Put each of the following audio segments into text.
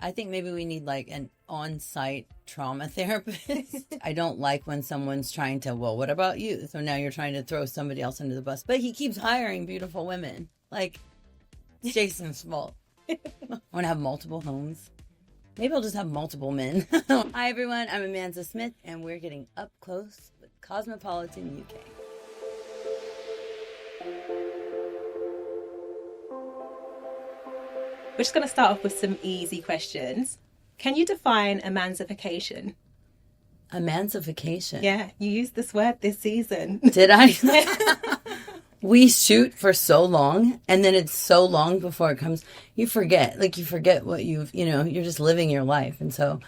I think maybe we need like an on-site trauma therapist. I don't like when someone's trying to, well, what about you? So now you're trying to throw somebody else under the bus. But he keeps hiring beautiful women. Like, it's Jason's fault. I want to have multiple homes. Maybe I'll just have multiple men. Hi, everyone. I'm Amanza Smith, and we're getting up close with Cosmopolitan UK. We're just going to start off with some easy questions. Can you define emancipication? Emancipication? Yeah, you used this word this season. Did I? We shoot for so long, and then it's so long before it comes. You forget. Like, you forget what you're just living your life. And so,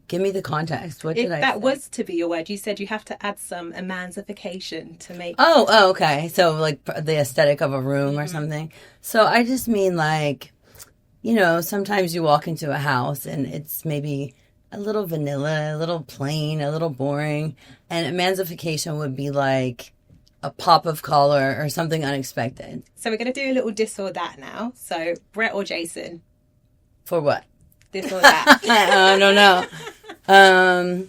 give me the context. What did I say? That was to be your word. You said you have to add some emancipication to make... Oh, okay. So, like, the aesthetic of a room or something. So, I just mean, like... sometimes you walk into a house and it's maybe a little vanilla, a little plain, a little boring. And emancipication would be like a pop of color or something unexpected. So we're going to do a little this or that now. So Brett or Jason? For what? This or that. I don't know.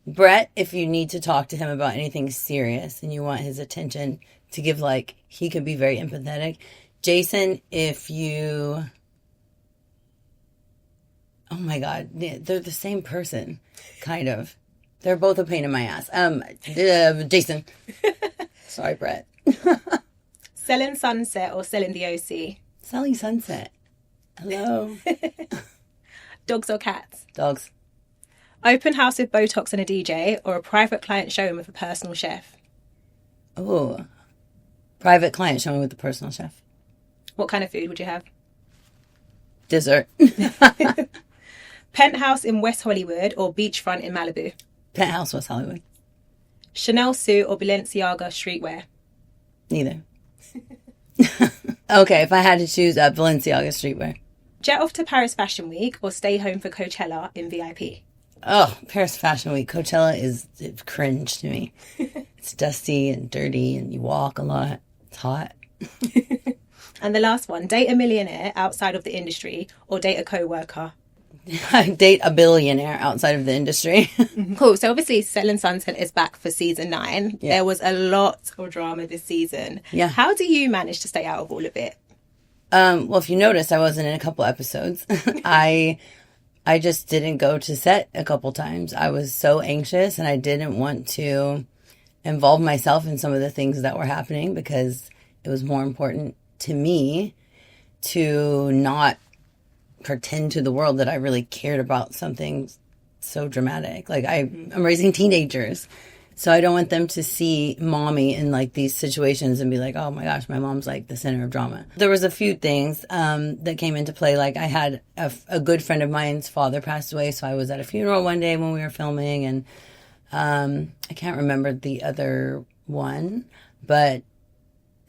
Brett, if you need to talk to him about anything serious and you want his attention to give, like, he could be very empathetic. Jason, if you... Oh my God, they're the same person, kind of. They're both a pain in my ass. Jason. Sorry, Brett. Selling Sunset or selling the OC? Selling Sunset. Hello. Dogs or cats? Dogs. Open house with Botox and a DJ or a private client showing with a personal chef? Oh, private client showing with a personal chef. What kind of food would you have? Dessert. Penthouse in West Hollywood or beachfront in Malibu? Penthouse, West Hollywood. Chanel suit or Balenciaga streetwear? Neither. Okay, if I had to choose, Balenciaga streetwear. Jet off to Paris Fashion Week or stay home for Coachella in VIP? Oh, Paris Fashion Week. Coachella is cringe to me. It's dusty and dirty and you walk a lot. It's hot. And the last one, date a millionaire outside of the industry or date a co-worker? Date a billionaire outside of the industry. Cool. So obviously Selling Sunset is back for season 9. Yeah. There was a lot of drama this season. Yeah. How do you manage to stay out of all of it? Well, if you noticed, I wasn't in a couple episodes. I just didn't go to set a couple times. I was so anxious and I didn't want to involve myself in some of the things that were happening because it was more important to me to not pretend to the world that I really cared about something so dramatic. Like, I'm raising teenagers, so I don't want them to see mommy in, like, these situations and be like, oh my gosh, my mom's, like, the center of drama. There was a few things that came into play. Like, I had a good friend of mine's father passed away, so I was at a funeral one day when we were filming, and I can't remember the other one, but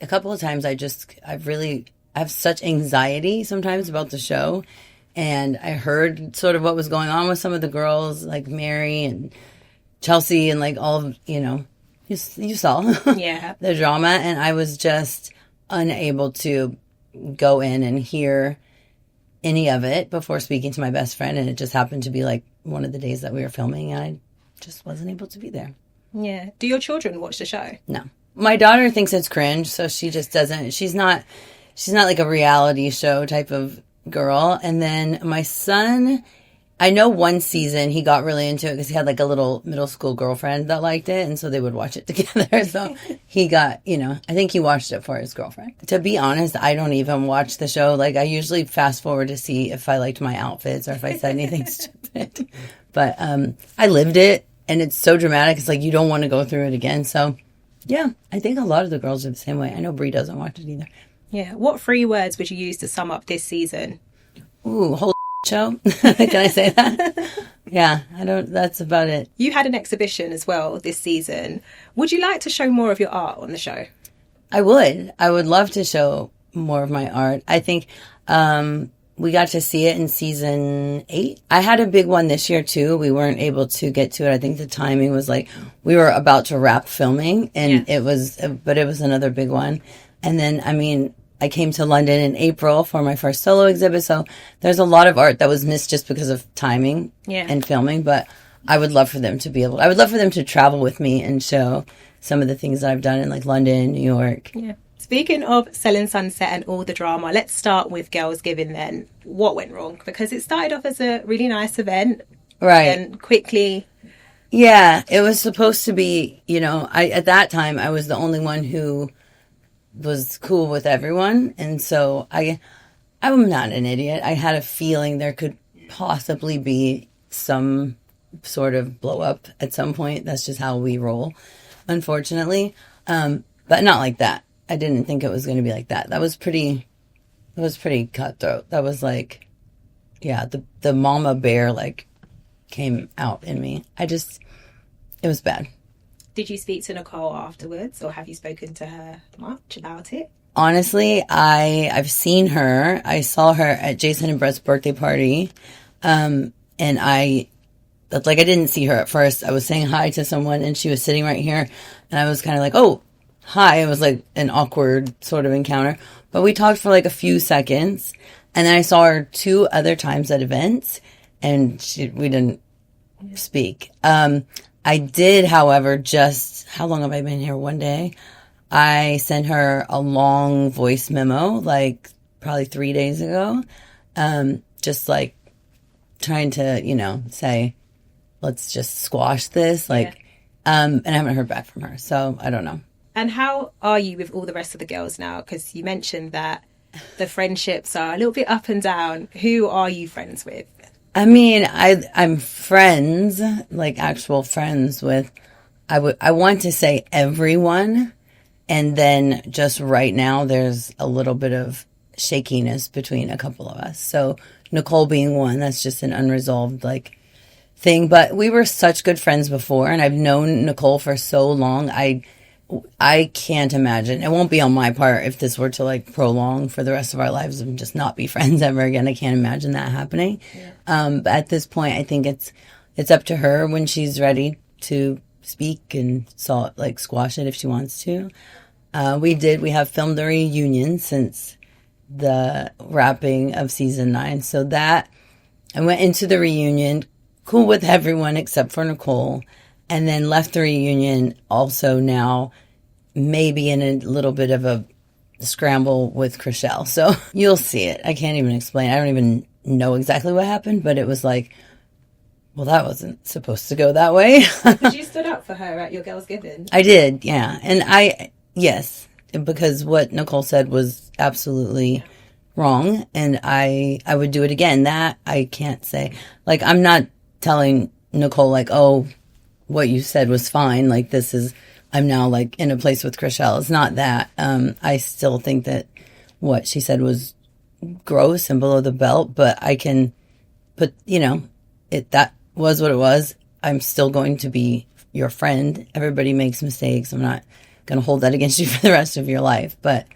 a couple of times I have such anxiety sometimes about the show. And I heard sort of what was going on with some of the girls, like Mary and Chelsea and, like, all of, you saw Yeah. the drama. And I was just unable to go in and hear any of it before speaking to my best friend. And it just happened to be, like, one of the days that we were filming. And I just wasn't able to be there. Yeah. Do your children watch the show? No. My daughter thinks it's cringe, so she just doesn't. She's not like a reality show type of girl. And then my son, I know one season he got really into it because he had, like, a little middle school girlfriend that liked it, and so they would watch it together. So he got, I think he watched it for his girlfriend. To be honest, I don't even watch the show. Like, I usually fast forward to see if I liked my outfits or if I said anything stupid. But I lived it, and it's so dramatic. It's like you don't want to go through it again. So yeah, I think a lot of the girls are the same way. I know Brie doesn't watch it either. Yeah. What 3 words would you use to sum up this season? Ooh, whole show. Can I say that? Yeah, that's about it. You had an exhibition as well this season. Would you like to show more of your art on the show? I would love to show more of my art. I think we got to see it in season 8. I had a big one this year too. We weren't able to get to it. I think the timing was like we were about to wrap filming, and it was another big one. And then, I mean, I came to London in April for my first solo exhibit. So there's a lot of art that was missed just because of timing and filming. But I would love for them to I would love for them to travel with me and show some of the things that I've done in like London, New York. Yeah. Speaking of Selling Sunset and all the drama, let's start with Girls Giving then. What went wrong? Because it started off as a really nice event. Right. And quickly... Yeah, it was supposed to be, at that time, I was the only one who was cool with everyone. And so I'm not an idiot. I had a feeling there could possibly be some sort of blow up at some point. That's just how we roll, unfortunately. But not like that. I didn't think it was going to be like that. That was pretty cutthroat. That was like, yeah, the mama bear came out in me. It was bad. Did you speak to Nicole afterwards, or have you spoken to her much about it? Honestly, I've seen her. I saw her at Jason and Brett's birthday party. And I didn't see her at first. I was saying hi to someone and she was sitting right here and I was kind of like, oh, hi. It was like an awkward sort of encounter, but we talked for like a few seconds and then I saw her 2 other times at events and we didn't speak. I did, however, how long have I been here? 1 day. I sent her a long voice memo, probably 3 days ago. Just trying to, say, let's just squash this. And I haven't heard back from her. So I don't know. And how are you with all the rest of the girls now? Because you mentioned that the friendships are a little bit up and down. Who are you friends with? I mean, I'm friends, actual friends with, I want to say everyone. And then just right now, there's a little bit of shakiness between a couple of us. So Nicole being one, that's just an unresolved thing. But we were such good friends before, and I've known Nicole for so long. I can't imagine. It won't be on my part if this were to prolong for the rest of our lives and just not be friends ever again. I can't imagine that happening. Yeah. But at this point, I think it's up to her when she's ready to speak and squash it if she wants to. We have filmed the reunion since the wrapping of season 9. So that I went into the reunion cool with everyone except for Nicole, and then left the reunion also now maybe in a little bit of a scramble with Chriselle. So you'll see it. I can't even explain. I don't even know exactly what happened, but it was well, that wasn't supposed to go that way. Because you stood up for her at your Girls Given. I did, yeah. And yes, because what Nicole said was absolutely wrong, and I would do it again. That I can't say. I'm not telling Nicole, oh, what you said was fine. I'm now in a place with Chriselle. It's not that. I still think that what she said was gross and below the belt, but I can put, that was what it was. I'm still going to be your friend. Everybody makes mistakes. I'm not going to hold that against you for the rest of your life. But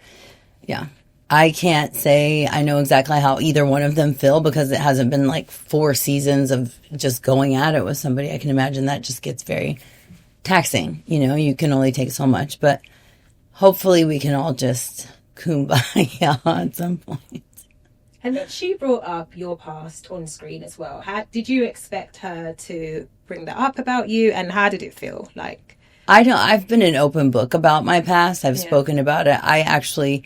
yeah, I can't say I know exactly how either one of them feel because it hasn't been 4 seasons of just going at it with somebody. I can imagine that just gets very taxing. You can only take so much, but hopefully we can all just kumbaya at some point. And then she brought up your past on screen as well. Did you expect her to bring that up about you, and how did it feel like? I've been an open book about my past. I've spoken about it. I actually,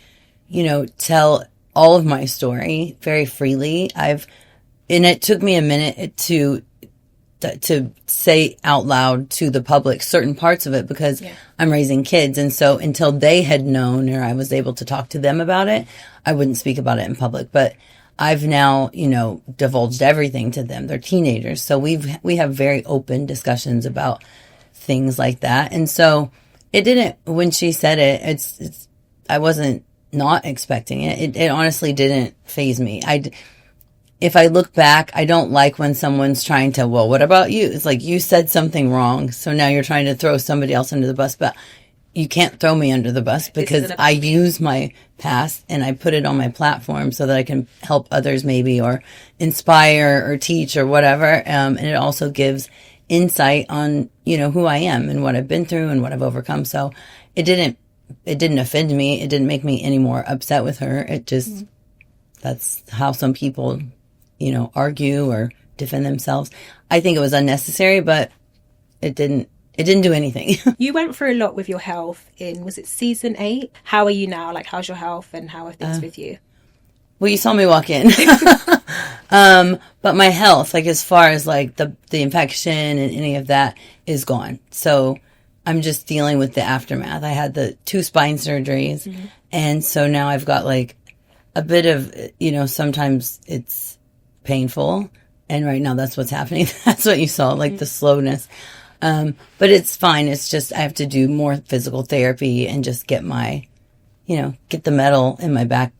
tell all of my story very freely. And it took me a minute to say out loud to the public certain parts of it because I'm raising kids. And so until they had known or I was able to talk to them about it, I wouldn't speak about it in public. But I've now, divulged everything to them. They're teenagers. So we have very open discussions about things like that. And so it didn't, when she said it, I wasn't not expecting it. It honestly didn't faze me. If I look back, I don't like when someone's trying to, well, what about you? It's you said something wrong, so now you're trying to throw somebody else under the bus. But you can't throw me under the bus because I use my past and I put it on my platform so that I can help others maybe or inspire or teach or whatever. And it also gives insight on, who I am and what I've been through and what I've overcome. So it didn't it didn't offend me. It didn't make me any more upset with her. It just, that's how some people, argue or defend themselves. I think it was unnecessary, but it didn't do anything. You went through a lot with your health was it season 8? How are you now? Like, how's your health and how are things with you? Well, you saw me walk in. But my health, like as far as like the infection and any of that is gone. So I'm just dealing with the aftermath. I had the 2 spine surgeries. And so now I've got like a bit of, sometimes it's painful. And right now that's what's happening. That's what you saw, like the slowness. But it's fine. It's just I have to do more physical therapy and just get get the metal in my back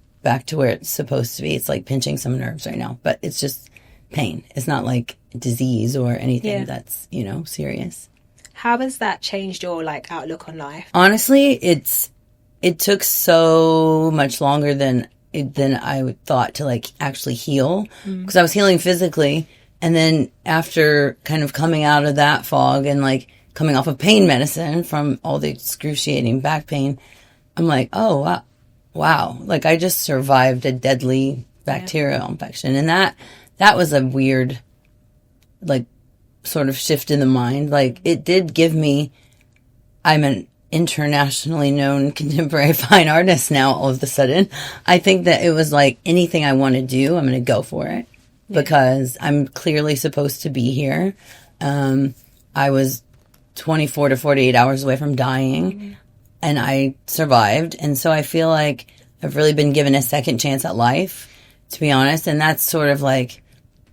to where it's supposed to be. It's like pinching some nerves right now, but it's just pain. It's not like disease or anything that's, serious. How has that changed your like outlook on life? Honestly, it took so much longer than I thought to like actually heal, because I was healing physically. And then after kind of coming out of that fog and like coming off of pain medicine from all the excruciating back pain, I'm like, oh, wow. Like I just survived a deadly bacterial infection. And that was a weird, like sort of shift in the mind. Like it did give me, I'm an internationally known contemporary fine artist now all of a sudden. I think that it was like anything I want to do, I'm going to go for it. Because I'm clearly supposed to be here. I was 24 to 48 hours away from dying, and I survived. And so I feel like I've really been given a second chance at life, to be honest. And that's sort of like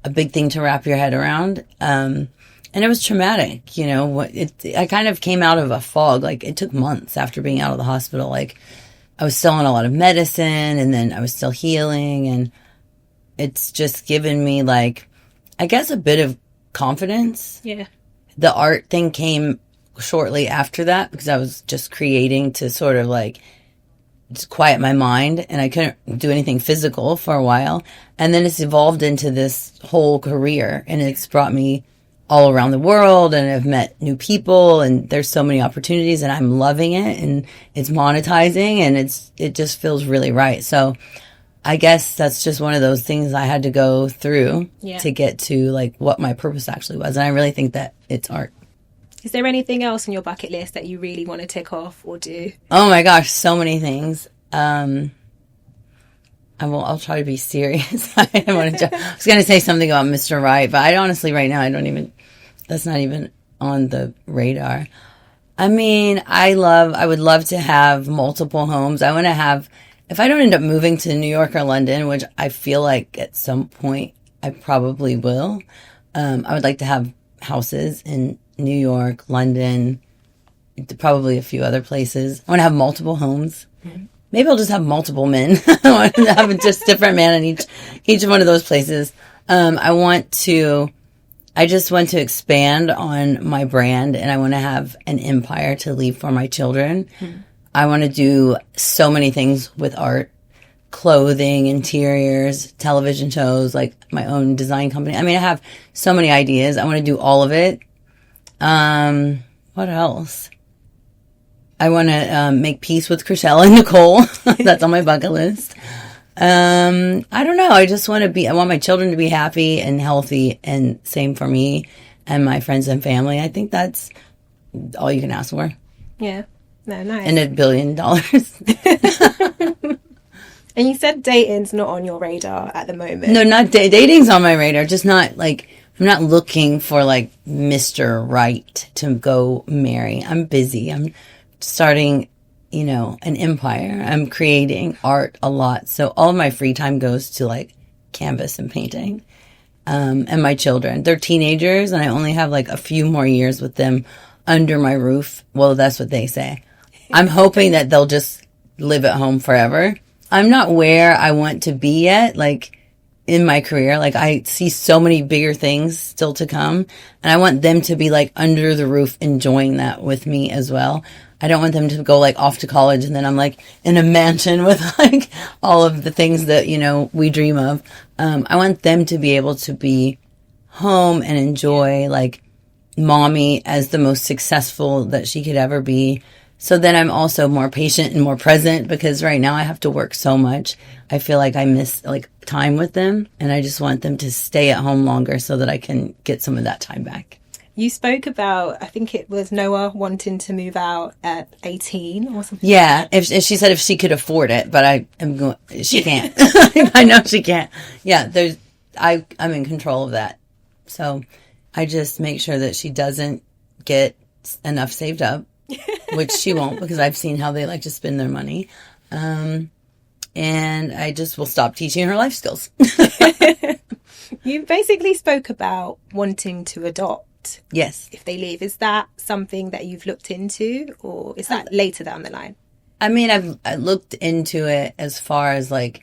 a big thing to wrap your head around. And it was traumatic, I kind of came out of a fog. Like it took months after being out of the hospital. Like I was still on a lot of medicine, and then I was still healing, and it's just given me like, I guess a bit of confidence. Yeah. The art thing came shortly after that because I was just creating to sort of like just quiet my mind, and I couldn't do anything physical for a while. And then it's evolved into this whole career, and it's brought me all around the world, and I've met new people, and there's so many opportunities, and I'm loving it, and it's monetizing, and it just feels really right. So I guess that's just one of those things I had to go through to get to like what my purpose actually was. And I really think that it's art. Is there anything else on your bucket list that you really want to tick off or do? Oh my gosh, so many things. I'll try to be serious. I was going to say something about Mr. Right, but I honestly right now, that's not even on the radar. I mean, I would love to have multiple homes. I want to have, if I don't end up moving to New York or London, which I feel like at some point I probably will, I would like to have houses in New York, London, probably a few other places. I want to have multiple homes. Mm-hmm. Maybe I'll just have multiple men. I want to have just different men in each one of those places. I just want to expand on my brand, and I want to have an empire to leave for my children. Mm-hmm. I want to do so many things with art, clothing, interiors, television shows, like my own design company. I mean, I have so many ideas. I want to do all of it. What else? I want to make peace with Chriselle and Nicole. That's on my bucket list. I don't know. I just want I want my children to be happy and healthy, and same for me and my friends and family. I think that's all you can ask for. Yeah. No, nice. And $1 billion. And you said dating's not on your radar at the moment. No, not dating's on my radar. Just not like, I'm not looking for like Mr. Right to go marry. I'm busy. I'm starting, an empire. I'm creating art a lot. So all of my free time goes to like canvas and painting. And my children, they're teenagers, and I only have like a few more years with them under my roof. Well, that's what they say. I'm hoping that they'll just live at home forever. I'm not where I want to be yet, like in my career. Like I see so many bigger things still to come, and I want them to be like under the roof enjoying that with me as well. I don't want them to go like off to college and then I'm like in a mansion with like all of the things that, we dream of. I want them to be able to be home and enjoy like mommy as the most successful that she could ever be. So then I'm also more patient and more present, because right now I have to work so much. I feel like I miss like time with them, and I just want them to stay at home longer so that I can get some of that time back. You spoke about, I think it was Noah wanting to move out at 18 or something. Yeah, if she said if she could afford it, but I am going. She can't. I know she can't. Yeah, I'm in control of that, so I just make sure that she doesn't get enough saved up, which she won't, because I've seen how they like to spend their money, and I just will stop teaching her life skills. You basically spoke about wanting to adopt. Yes. If they leave, is that something that you've looked into, or is that later down the line? I mean, I looked into it as far as like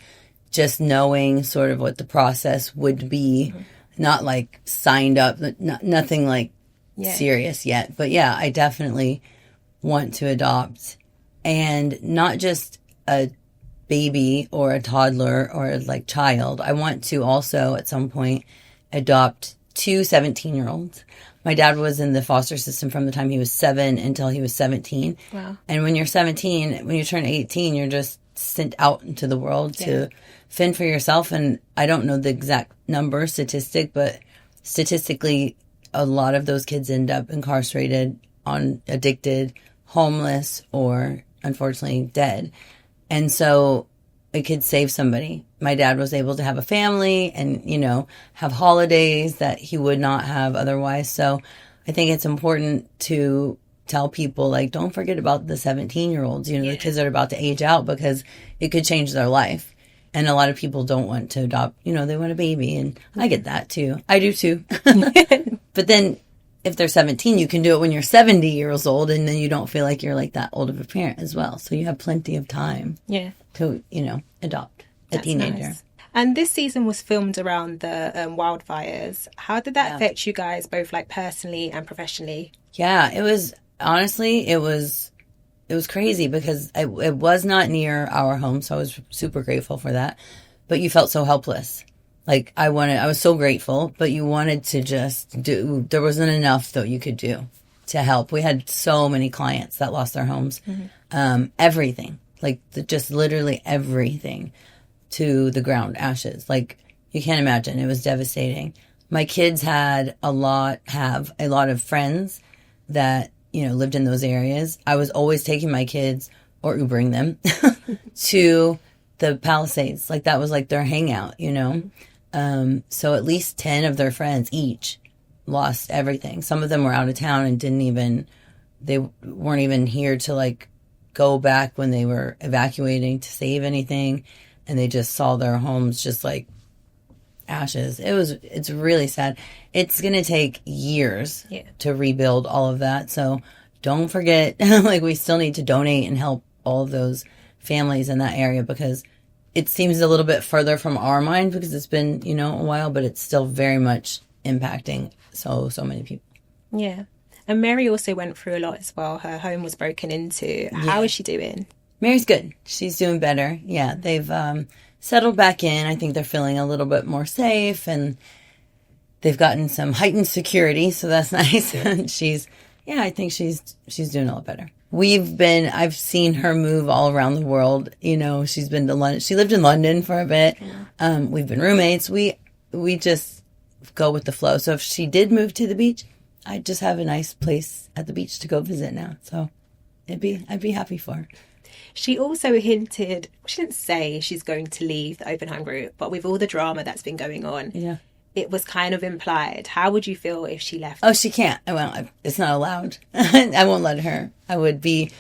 just knowing sort of what the process would be, not like signed up, nothing like serious yet. But yeah, I definitely want to adopt, and not just a baby or a toddler or like child. I want to also at some point adopt 2 17-year-olds. My dad was in the foster system from the time he was 7 until he was 17. Wow. And when you're 17, when you turn 18, you're just sent out into the world to fend for yourself. And I don't know the exact statistic, but statistically, a lot of those kids end up incarcerated, addicted, homeless, or unfortunately dead. And so it could save somebody. My dad was able to have a family and, have holidays that he would not have otherwise. So I think it's important to tell people, like, don't forget about the 17-year-olds, the kids that are about to age out, because it could change their life. And a lot of people don't want to adopt, they want a baby. And I get that too. I do too. But then if they're 17, you can do it when you're 70 years old, and then you don't feel like you're like that old of a parent as well. So you have plenty of time to, adopt a teenager. Nice. And this season was filmed around the wildfires. How did that affect you guys, both like personally and professionally? Yeah, it was, honestly, it was crazy, because it was not near our home. So I was super grateful for that. But you felt so helpless. Like I was so grateful, but you wanted to just there wasn't enough that you could do to help. We had so many clients that lost their homes. Everything, like just literally everything to the ground, ashes. Like you can't imagine. It was devastating. My kids have a lot of friends that, lived in those areas. I was always taking my kids or Ubering them to the Palisades. Like that was like their hangout, So at least 10 of their friends each lost everything. Some of them were out of town and they weren't even here to like go back when they were evacuating to save anything. And they just saw their homes just like ashes. It's really sad. It's going to take years to rebuild all of that. So don't forget, like we still need to donate and help all of those families in that area, because it seems a little bit further from our mind because it's been, a while, but it's still very much impacting so many people. Yeah. And Mary also went through a lot as well. Her home was broken into. How is she doing? Mary's good. She's doing better. Yeah. They've settled back in. I think they're feeling a little bit more safe, and they've gotten some heightened security. So that's nice. And I think she's doing a lot better. I've seen her move all around the world. She's been to London. She lived in London for a bit. We've been roommates. We just go with the flow. So if she did move to the beach, I'd just have a nice place at the beach to go visit now. So I'd be happy for her. She also hinted, she didn't say she's going to leave the Oppenheim Group, but with all the drama that's been going on, it was kind of implied. How would you feel if she left? Oh, she can't. Well, it's not allowed. I won't let her. I would be,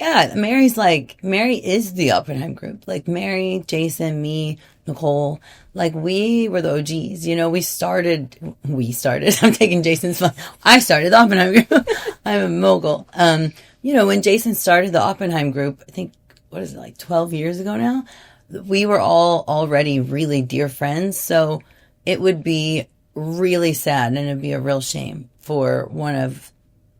Mary is the Oppenheim Group. Like Mary, Jason, me, Nicole, like we were the OGs. We started, I'm taking Jason's fun. I started the Oppenheim Group. I'm a mogul. When Jason started the Oppenheim Group, I think, 12 years ago now, we were all already really dear friends. So it would be really sad, and it'd be a real shame for one of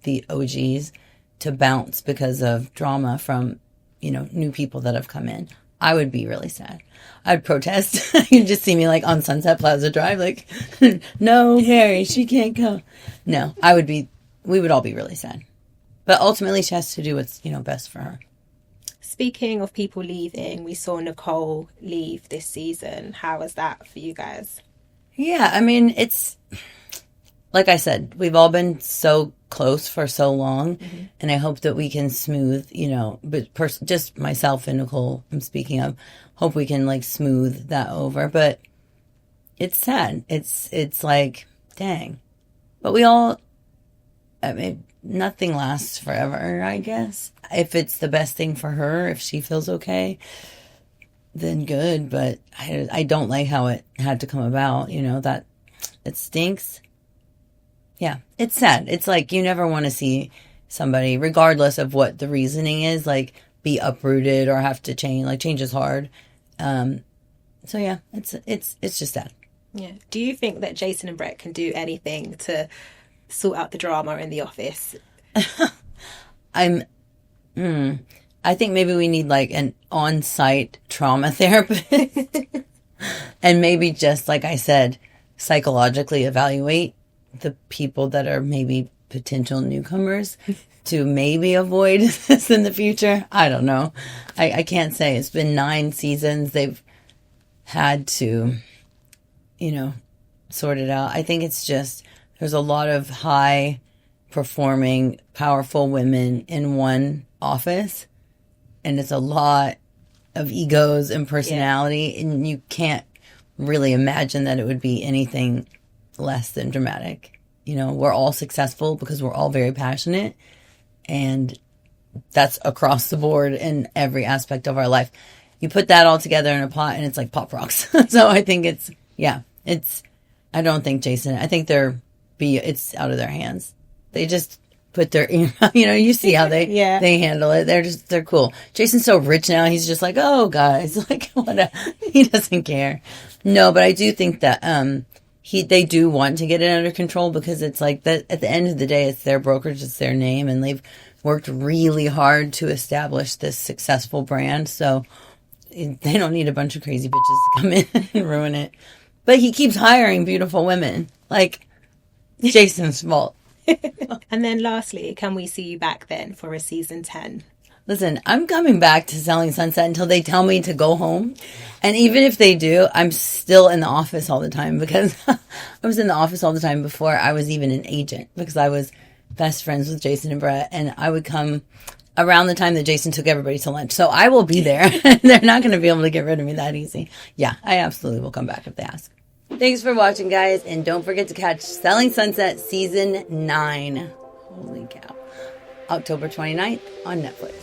the OGs to bounce because of drama from, new people that have come in. I would be really sad. I'd protest. You'd just see me like on Sunset Plaza Drive, like, no, Mary, she can't go. No, we would all be really sad. But ultimately, she has to do what's, best for her. Speaking of people leaving, we saw Nicole leave this season. How was that for you guys? Yeah, I mean, it's like I said, we've all been so close for so long, and I hope that we can smooth, but just myself and Nicole, I'm speaking of, hope we can like smooth that over. But it's sad. It's like, dang. But I mean, nothing lasts forever, I guess. If it's the best thing for her, if she feels okay, then good. But I don't like how it had to come about, that it stinks. Yeah, it's sad. It's like you never want to see somebody, regardless of what the reasoning is, like be uprooted or have to change. Like change is hard. So yeah, it's just sad. Yeah. Do you think that Jason and Brett can do anything to sort out the drama in the office? I think maybe we need like an on-site trauma therapist and maybe just, like I said, psychologically evaluate the people that are maybe potential newcomers to maybe avoid this in the future. I don't know. I can't say. It's been 9 seasons. They've had to, sort it out. I think it's just there's a lot of high performing, powerful women in one office, and it's a lot of egos and personality, and you can't really imagine that it would be anything less than dramatic. We're all successful because we're all very passionate, and that's across the board in every aspect of our life. You put that all together in a pot and it's like pop rocks. So I think I don't think Jason, I think it's out of their hands. They just put their, you see how they handle it. They're cool. Jason's so rich now. He's just like, oh guys, like he doesn't care. No, but I do think that, they do want to get it under control because it's like that at the end of the day, it's their brokerage, it's their name, and they've worked really hard to establish this successful brand. So they don't need a bunch of crazy bitches to come in and ruin it. But he keeps hiring beautiful women. Like, Jason's fault. And then lastly, can we see you back then for a season 10? Listen, I'm coming back to Selling Sunset until they tell me to go home. And even if they do, I'm still in the office all the time because I was in the office all the time before I was even an agent because I was best friends with Jason and Brett. And I would come around the time that Jason took everybody to lunch. So I will be there. They're not going to be able to get rid of me that easy. Yeah, I absolutely will come back if they ask. Thanks for watching, guys. And don't forget to catch Selling Sunset Season 9. Holy cow. October 29th on Netflix.